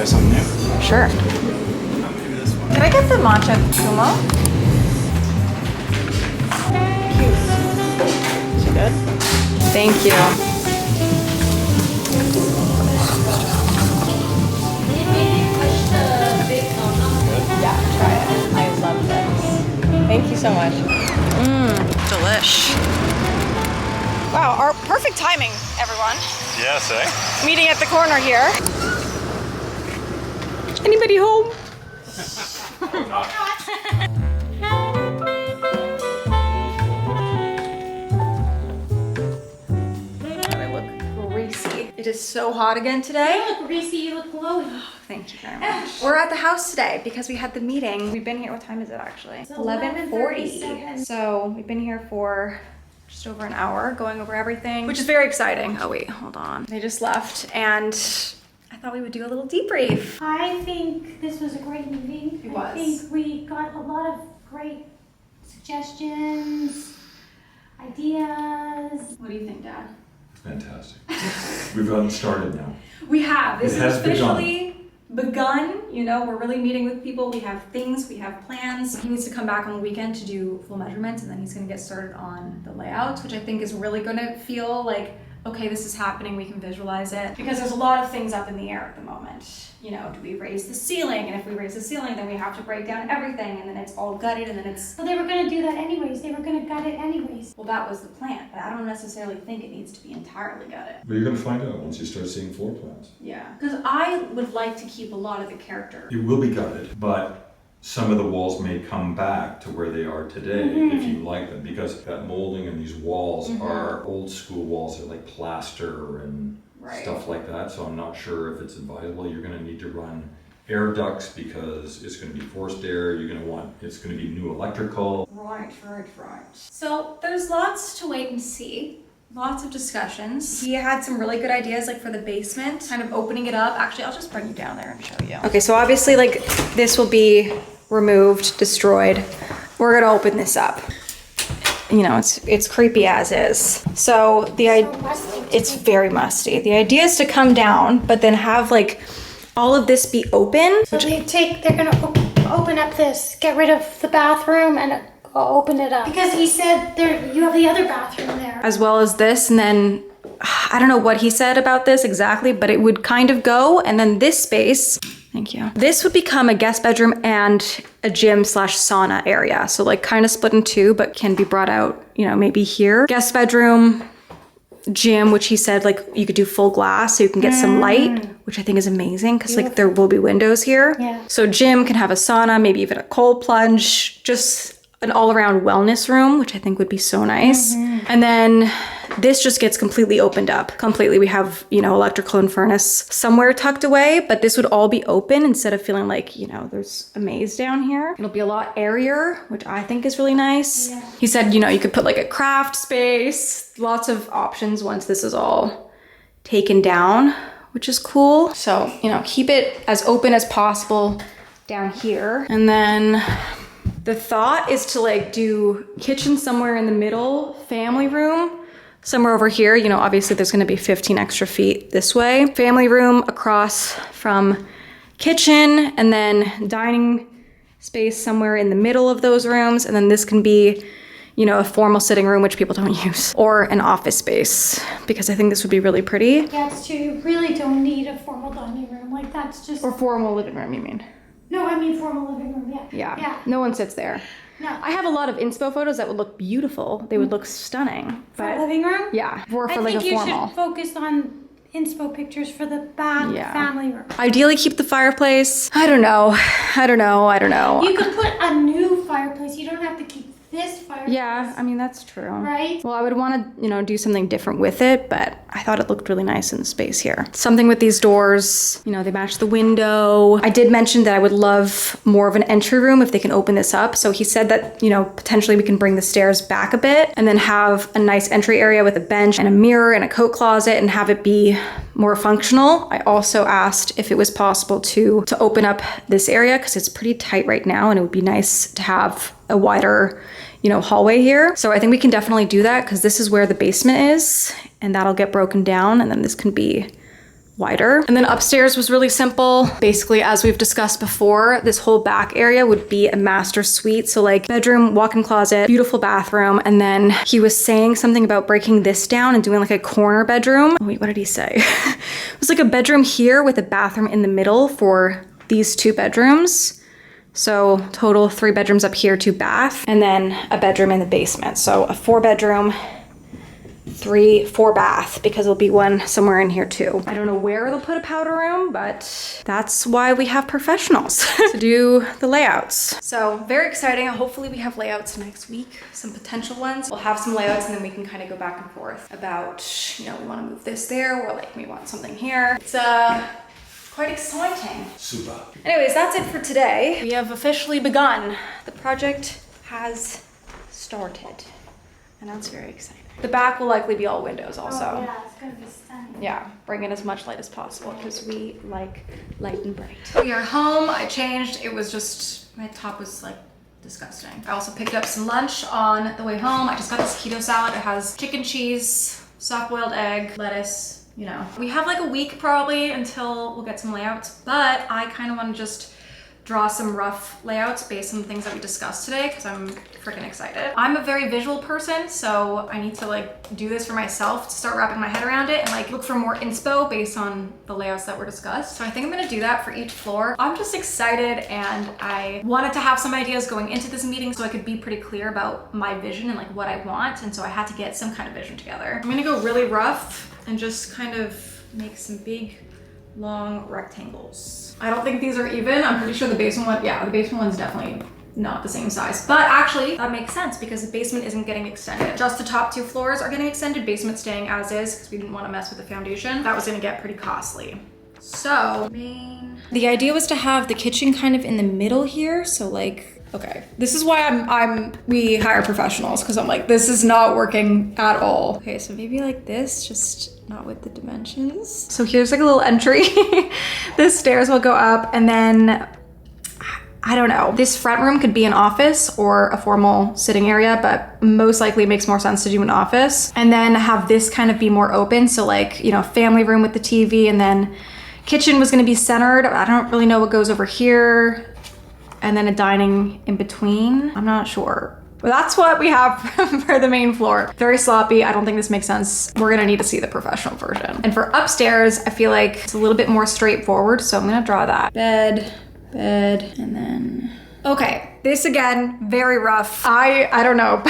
something new. Sure. Maybe this one. Can I get the matcha kumo? Cute. Is it good? Thank you. Yeah, try it. I love this. Thank you so much. Delish. Wow, our perfect timing, everyone. Yes, eh? Meeting at the corner here. Anybody home? I look greasy. It is so hot again today. You look greasy, you look glowing. Thank you very much. We're at the house today because we had the meeting. We've been here, what time is it actually? It's 11:40. So we've been here for just over an hour going over everything, which is very exciting. Oh wait, hold on. They just left and I thought we would do a little debrief. I think this was a great meeting. It was. I think we got a lot of great suggestions, ideas. What do you think, Dad? Fantastic. We've gotten started now. We have. This It has has begun. officially begun. You know, we're really meeting with people. We have things, we have plans. He needs to come back on the weekend to do full measurements and then he's gonna get started on the layouts, which I think is really gonna feel like, okay, this is happening, we can visualize it. Because there's a lot of things up in the air at the moment. You know, do we raise the ceiling? And if we raise the ceiling, then we have to break down everything and then it's all gutted and then it's, Well, they were gonna do that anyways. They were gonna gut it anyways. well, that was the plan, but I don't necessarily think it needs to be entirely gutted. But you're gonna find out once you start seeing floor plans. Yeah, because I would like to keep a lot of the character. It will be gutted, but some of the walls may come back to where they are today if you like them, because that molding and these walls are old school walls. They're like plaster and Right. stuff like that, so I'm not sure if it's advisable. You're gonna need to run air ducts because it's gonna be forced air. It's gonna be new electrical. Right. So there's lots to wait and see. Lots of discussions. He had some really good ideas like for the basement, kind of opening it up. Actually, I'll just bring you down there and show you. Okay, so obviously like this will be removed, destroyed. We're gonna open this up. You know, it's creepy as is. So it's very musty. The idea is to come down, but then have like all of this be open. So they're gonna open up this, get rid of the bathroom and open it up. Because he said you have the other bathroom there. As well as this, and then I don't know what he said about this exactly, but it would kind of go, and then this space, thank you. This would become a guest bedroom and a gym / sauna area. So like kind of split in two, but can be brought out, you know, maybe here. Guest bedroom, gym, which he said like you could do full glass so you can get some light, which I think is amazing because like there will be windows here. Yeah. So gym can have a sauna, maybe even a cold plunge, just an all-around wellness room, which I think would be so nice. And then this just gets completely opened up. Completely, we have, you know, electrical and furnace somewhere tucked away, but this would all be open instead of feeling like, you know, there's a maze down here. It'll be a lot airier, which I think is really nice. Yeah. He said, you know, you could put like a craft space, lots of options once this is all taken down, which is cool. So, you know, keep it as open as possible down here. And then the thought is to like do kitchen somewhere in the middle, family room somewhere over here. You know, obviously there's gonna be 15 extra feet this way. Family room across from kitchen, and then dining space somewhere in the middle of those rooms. And then this can be, you know, a formal sitting room, which people don't use, or an office space, because I think this would be really pretty. Yeah, it's true. You really don't need a formal dining room. Like that's just. Or formal living room, you mean? No, I mean formal living room. Yeah. Yeah. No one sits there. No. I have a lot of inspo photos that would look beautiful. They would look stunning. For But a living room. yeah, or I for like think a formal. you should focus on inspo pictures for the back family room. Ideally keep the fireplace. I don't know. You could put a new fireplace. You don't have to keep this fireplace. Yeah, I mean, that's true. Right? Well, I would want to, you know, do something different with it, but I thought it looked really nice in the space here. Something with these doors, you know, they match the window. I did mention that I would love more of an entry room if they can open this up. So he said that, you know, potentially we can bring the stairs back a bit and then have a nice entry area with a bench and a mirror and a coat closet and have it be more functional. I also asked if it was possible to open up this area because it's pretty tight right now and it would be nice to have a wider, you know, hallway here. So I think we can definitely do that because this is where the basement is and that'll get broken down and then this can be wider. And then upstairs was really simple. Basically, as we've discussed before, this whole back area would be a master suite. So like bedroom, walk-in closet, beautiful bathroom. And then he was saying something about breaking this down and doing like a corner bedroom. Wait, what did he say? It was like a bedroom here with a bathroom in the middle for these 2 bedrooms. So total 3 bedrooms up here, 2 bath, and then a bedroom in the basement. So a 4 bedroom, 4 bath, because there'll be one somewhere in here too. I don't know where they'll put a powder room, but that's why we have professionals to do the layouts. So very exciting. Hopefully we have layouts next week, some potential ones. We'll have some layouts and then we can kind of go back and forth about, you know, we want to move this there, or like we want something here. It's quite exciting. Super. Anyways, that's it for today. We have officially begun. The project has started, and that's very exciting. The back will likely be all windows also. Oh, yeah, it's gonna be stunning. Yeah, bring in as much light as possible because we like light and bright. We are home. I changed. It was just, my top was like disgusting. I also picked up some lunch on the way home. I just got this keto salad. It has chicken, cheese, soft boiled egg, lettuce, you know. We have like a week probably until we'll get some layouts, but I kind of want to just draw some rough layouts based on the things that we discussed today because I'm freaking excited. I'm a very visual person, so I need to like do this for myself to start wrapping my head around it and like look for more inspo based on the layouts that were discussed. So I think I'm gonna do that for each floor. I'm just excited, and I wanted to have some ideas going into this meeting so I could be pretty clear about my vision and like what I want, and so I had to get some kind of vision together. I'm gonna go really rough and just kind of make some big long rectangles. I don't think these are even. I'm pretty sure the basement one, yeah, the basement one's definitely not the same size. But actually, that makes sense because the basement isn't getting extended. Just the top 2 floors are getting extended, basement staying as is because we didn't want to mess with the foundation. That was gonna get pretty costly. So, the idea was to have the kitchen kind of in the middle here, so like, okay, this is why we hire professionals, because I'm like, this is not working at all. Okay, so maybe like this, just not with the dimensions. So here's like a little entry. The stairs will go up, and then I don't know. This front room could be an office or a formal sitting area, but most likely it makes more sense to do an office. And then have this kind of be more open. So like, you know, family room with the TV, and then kitchen was gonna be centered. I don't really know what goes over here. And then a dining in between. I'm not sure. But that's what we have for the main floor. Very sloppy. I don't think this makes sense. We're gonna need to see the professional version. And for upstairs, I feel like it's a little bit more straightforward. So I'm gonna draw that. Bed, and then, okay. This again, very rough. I don't know.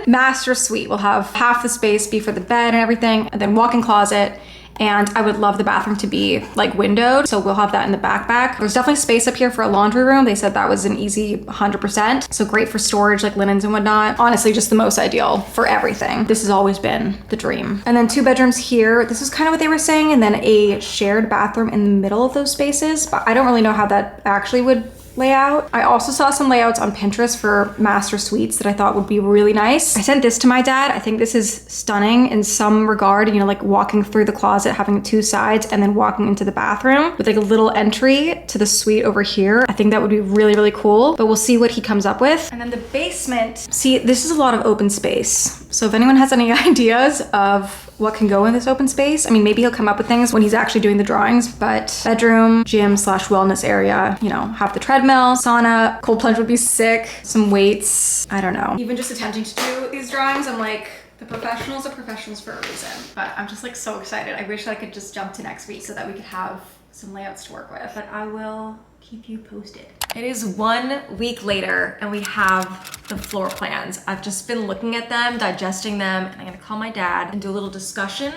Master suite will have half the space be for the bed and everything, and then walk-in closet. And I would love the bathroom to be like windowed. So we'll have that in the back. There's definitely space up here for a laundry room. They said that was an easy 100%. So great for storage, like linens and whatnot. Honestly, just the most ideal for everything. This has always been the dream. And then 2 bedrooms here. This is kind of what they were saying. And then a shared bathroom in the middle of those spaces. But I don't really know how that actually would layout. I also saw some layouts on Pinterest for master suites that I thought would be really nice. I sent this to my dad. I think this is stunning in some regard, you know, like walking through the closet, having 2 sides, and then walking into the bathroom with like a little entry to the suite over here. I think that would be really, really cool, but we'll see what he comes up with. And then the basement, see, this is a lot of open space. So if anyone has any ideas of what can go in this open space, I mean, maybe he'll come up with things when he's actually doing the drawings, but bedroom, gym / wellness area, you know, have the treadmill, sauna, cold plunge would be sick, some weights, I don't know. Even just attempting to do these drawings, I'm like, the professionals are professionals for a reason. But I'm just like so excited. I wish I could just jump to next week so that we could have some layouts to work with, but I will keep you posted. It is 1 week later and we have the floor plans. I've just been looking at them, digesting them, and I'm gonna call my dad and do a little discussion,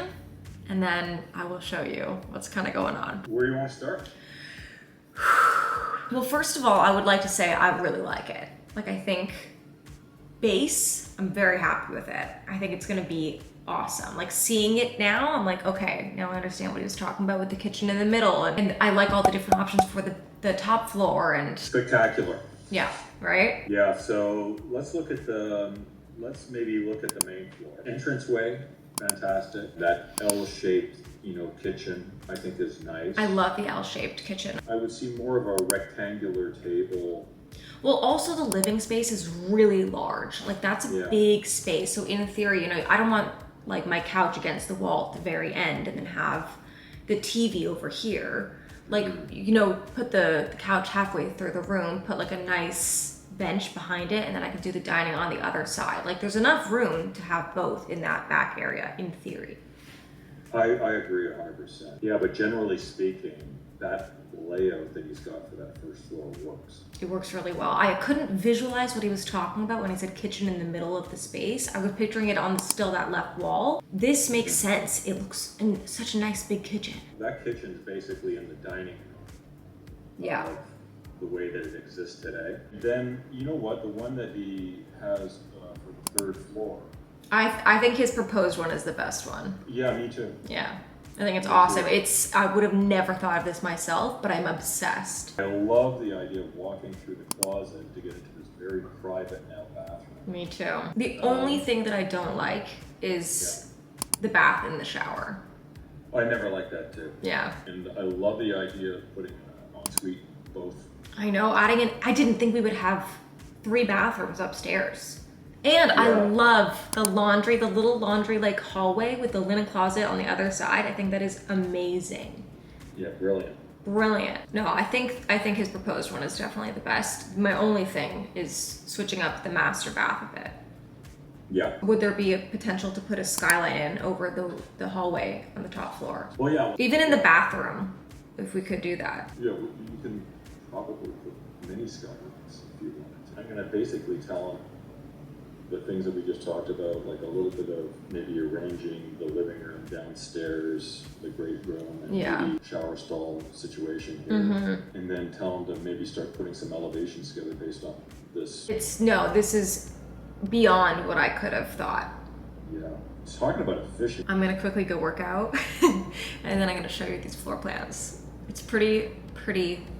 and then I will show you what's kind of going on. Where do you want to start? Well, first of all, I would like to say I really like it. Like, I think base, I'm very happy with it. I think it's gonna be awesome. Like, seeing it now, I'm like, okay, now I understand what he was talking about with the kitchen in the middle, and I like all the different options for the top floor. And Spectacular. yeah, right? Yeah, so let's maybe look at the main floor. Entranceway, fantastic. That L-shaped, you know, kitchen, I think is nice. I love the L-shaped kitchen. I would see more of a rectangular table. Well, also the living space is really large. Like, that's a big space. So in theory, you know, I don't want like my couch against the wall at the very end and then have, the TV over here. Like, you know, put the couch halfway through the room, put like a nice bench behind it, and then I could do the dining on the other side. Like, there's enough room to have both in that back area, in theory. I agree 100%. Yeah, but generally speaking, that layout that he's got for that first floor works. It works really well. I couldn't visualize what he was talking about when he said kitchen in the middle of the space. I was picturing it on still that left wall. This makes sense. It looks such a nice big kitchen. That kitchen's basically in the dining room. Yeah. Of the way that it exists today. Then, you know what, the one that he has for the third floor. I think his proposed one is the best one. Yeah, me too. Yeah. I think it's awesome. I would have never thought of this myself, but I'm obsessed. I love the idea of walking through the closet to get into this very private now bathroom. Me too. The only thing that I don't like is the bath and the shower. I never liked that too. Yeah. And I love the idea of putting an ensuite both. I know, adding in, I didn't think we would have 3 bathrooms upstairs. And I love the laundry, the little laundry like hallway with the linen closet on the other side. I think that is amazing. Yeah, brilliant. Brilliant. No, I think his proposed one is definitely the best. My only thing is switching up the master bath a bit. Yeah. Would there be a potential to put a skylight in over the hallway on the top floor? Well, yeah. Even in the bathroom, if we could do that. Yeah, you can probably put mini skylights if you wanted to. I'm gonna basically tell him the things that we just talked about, like a little bit of maybe arranging the living room downstairs, the great room, and maybe shower stall situation here, and then tell them to maybe start putting some elevations together based on this. This is beyond what I could have thought. Yeah, it's talking about efficient. I'm gonna quickly go work out, and then I'm gonna show you these floor plans. It's pretty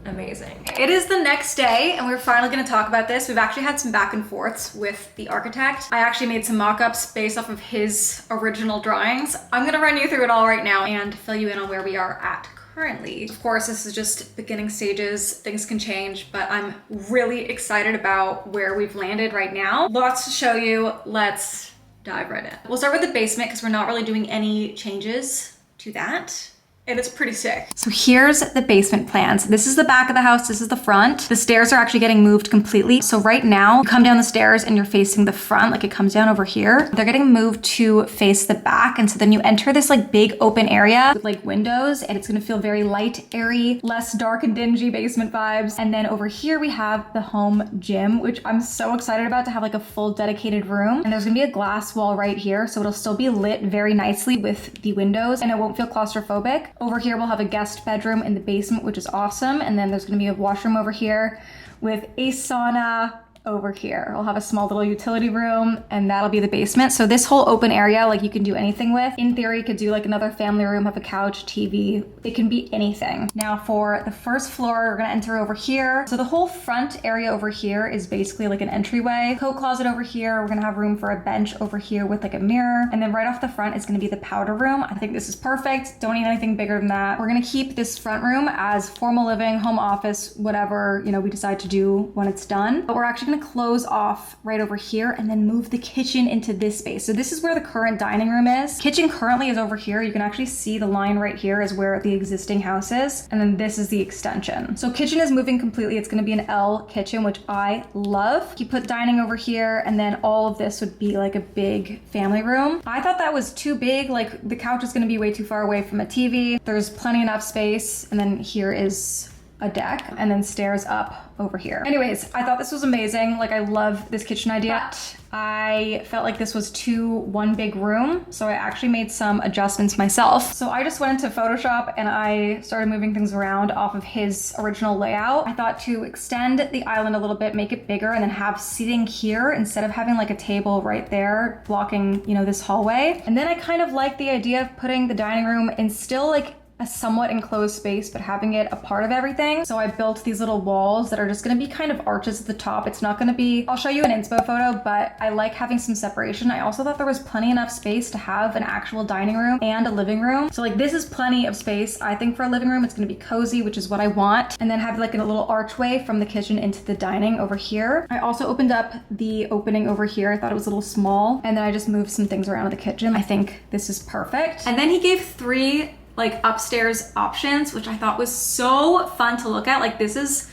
amazing. It is the next day and we're finally gonna talk about this. We've actually had some back and forths with the architect. I actually made some mock-ups based off of his original drawings. I'm gonna run you through it all right now and fill you in on where we are at currently. Of course, this is just beginning stages. Things can change, but I'm really excited about where we've landed right now. Lots to show you. Let's dive right in. We'll start with the basement because we're not really doing any changes to that. And it's pretty sick. So here's the basement plans. This is the back of the house, this is the front. The stairs are actually getting moved completely. So right now, you come down the stairs and you're facing the front, like it comes down over here. They're getting moved to face the back. And so then you enter this like big open area with like windows and it's gonna feel very light, airy, less dark and dingy basement vibes. And then over here we have the home gym, which I'm so excited about to have like a full dedicated room. And there's gonna be a glass wall right here. So it'll still be lit very nicely with the windows and it won't feel claustrophobic. Over here, we'll have a guest bedroom in the basement, which is awesome. And then there's gonna be a washroom over here with a sauna over here. We'll have a small little utility room and that'll be the basement. So this whole open area, like you can do anything with. In theory, you could do like another family room, have a couch, TV. It can be anything. Now for the first floor, we're gonna enter over here. So the whole front area over here is basically like an entryway. Coat closet over here. We're gonna have room for a bench over here with like a mirror. And then right off the front is gonna be the powder room. I think this is perfect. Don't need anything bigger than that. We're gonna keep this front room as formal living, home office, whatever, you know, we decide to do when it's done. But we're actually gonna close off right over here and then move the kitchen into this space. So this is where the current dining room is. Kitchen currently is over here. You can actually see the line right here is where the existing house is. And then this is the extension. So kitchen is moving completely. It's gonna be an L kitchen, which I love. You put dining over here and then all of this would be like a big family room. I thought that was too big. Like the couch is gonna be way too far away from a TV. There's plenty enough space. And then here is a deck and then stairs up over here. Anyways, I thought this was amazing. Like I love this kitchen idea. But I felt like this was one big room. So I actually made some adjustments myself. So I just went into Photoshop and I started moving things around off of his original layout. I thought to extend the island a little bit, make it bigger and then have seating here instead of having like a table right there blocking, you know, this hallway. And then I kind of like the idea of putting the dining room in still like a somewhat enclosed space, but having it a part of everything. So I built these little walls that are just gonna be kind of arches at the top. It's not gonna be, I'll show you an inspo photo, but I like having some separation. I also thought there was plenty enough space to have an actual dining room and a living room. So like this is plenty of space. I think for a living room, it's gonna be cozy, which is what I want. And then have like a little archway from the kitchen into the dining over here. I also opened up the opening over here. I thought it was a little small. And then I just moved some things around in the kitchen. I think this is perfect. And then he gave 3 like upstairs options, which I thought was so fun to look at. Like this is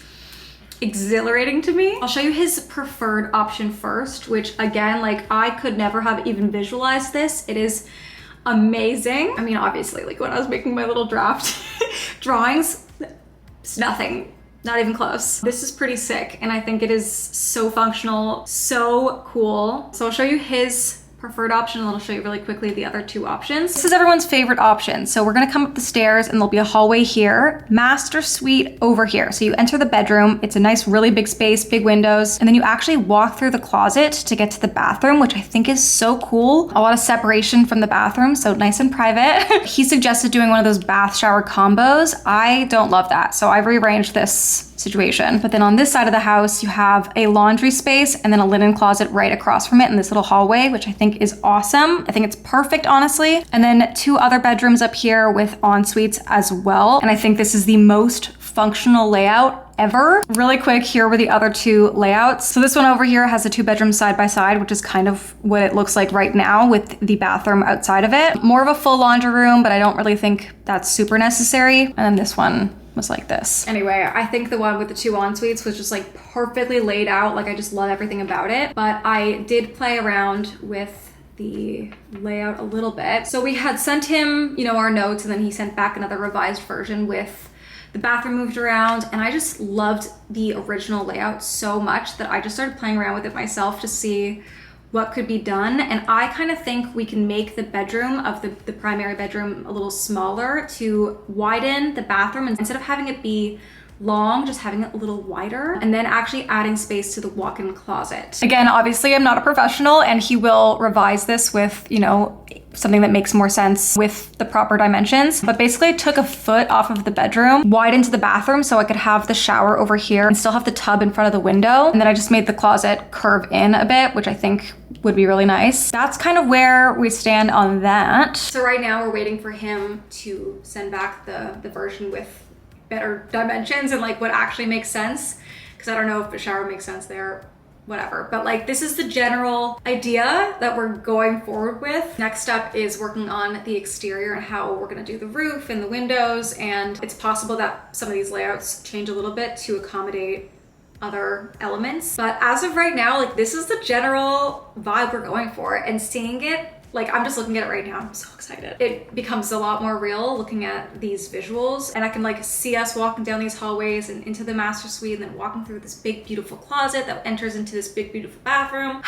exhilarating to me. I'll show you his preferred option first, which again, like I could never have even visualized this. It is amazing. I mean, obviously, like when I was making my little draft drawings, it's nothing, not even close. This is pretty sick, and I think it is so functional, so cool. So I'll show you his preferred option, and I'll show you really quickly the other two options. This is everyone's favorite option. So we're gonna come up the stairs and there'll be a hallway here, master suite over here. So you enter the bedroom, it's a nice, really big space, big windows, and then you actually walk through the closet to get to the bathroom, which I think is so cool. A lot of separation from the bathroom, so nice and private. He suggested doing one of those bath shower combos. I don't love that, so I've rearranged this situation. But then on this side of the house, you have a laundry space and then a linen closet right across from it in this little hallway, which I think is awesome. I think it's perfect, honestly. And then two other bedrooms up here with en-suites as well. And I think this is the most functional layout ever. Really quick, here were the other two layouts. So this one over here has the two bedrooms side by side, which is kind of what it looks like right now with the bathroom outside of it. More of a full laundry room, but I don't really think that's super necessary. And then this one was like this. Anyway, I think the one with the two en-suites was just like perfectly laid out. Like I just love everything about it. But I did play around with the layout a little bit. So we had sent him, you know, our notes, and then he sent back another revised version with the bathroom moved around, and I just loved the original layout so much that I just started playing around with it myself to see what could be done. And I kind of think we can make the bedroom of the primary bedroom a little smaller to widen the bathroom, and instead of having it be long, just having it a little wider, and then actually adding space to the walk-in closet. Again, obviously I'm not a professional, and he will revise this with, you know, something that makes more sense with the proper dimensions. But basically I took a foot off of the bedroom, widened the bathroom so I could have the shower over here and still have the tub in front of the window. And then I just made the closet curve in a bit, which I think would be really nice. That's kind of where we stand on that. So right now we're waiting for him to send back the version with better dimensions and like what actually makes sense, because I don't know if the shower makes sense there, whatever. But like this is the general idea that we're going forward with. Next up is working on the exterior and how we're gonna do the roof and the windows, and it's possible that some of these layouts change a little bit to accommodate other elements. But as of right now, like this is the general vibe we're going for, and seeing it, like I'm just looking at it right now, I'm so excited. It becomes a lot more real looking at these visuals, and I can like see us walking down these hallways and into the master suite, and then walking through this big beautiful closet that enters into this big beautiful bathroom.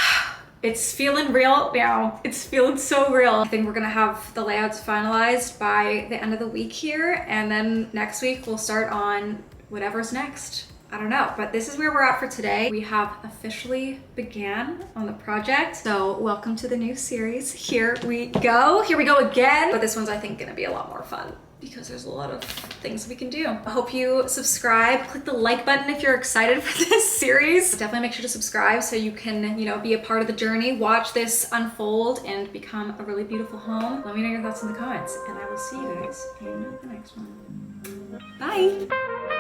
It's feeling real now. It's feeling so real. I think we're gonna have the layouts finalized by the end of the week here, and then next week we'll start on whatever's next. I don't know, but this is where we're at for today. We have officially began on the project. So welcome to the new series. Here we go again. But this one's, I think, gonna be a lot more fun because there's a lot of things we can do. I hope you subscribe, click the like button if you're excited for this series. Definitely make sure to subscribe so you can, you know, be a part of the journey, watch this unfold and become a really beautiful home. Let me know your thoughts in the comments, and I will see you guys in the next one. Bye.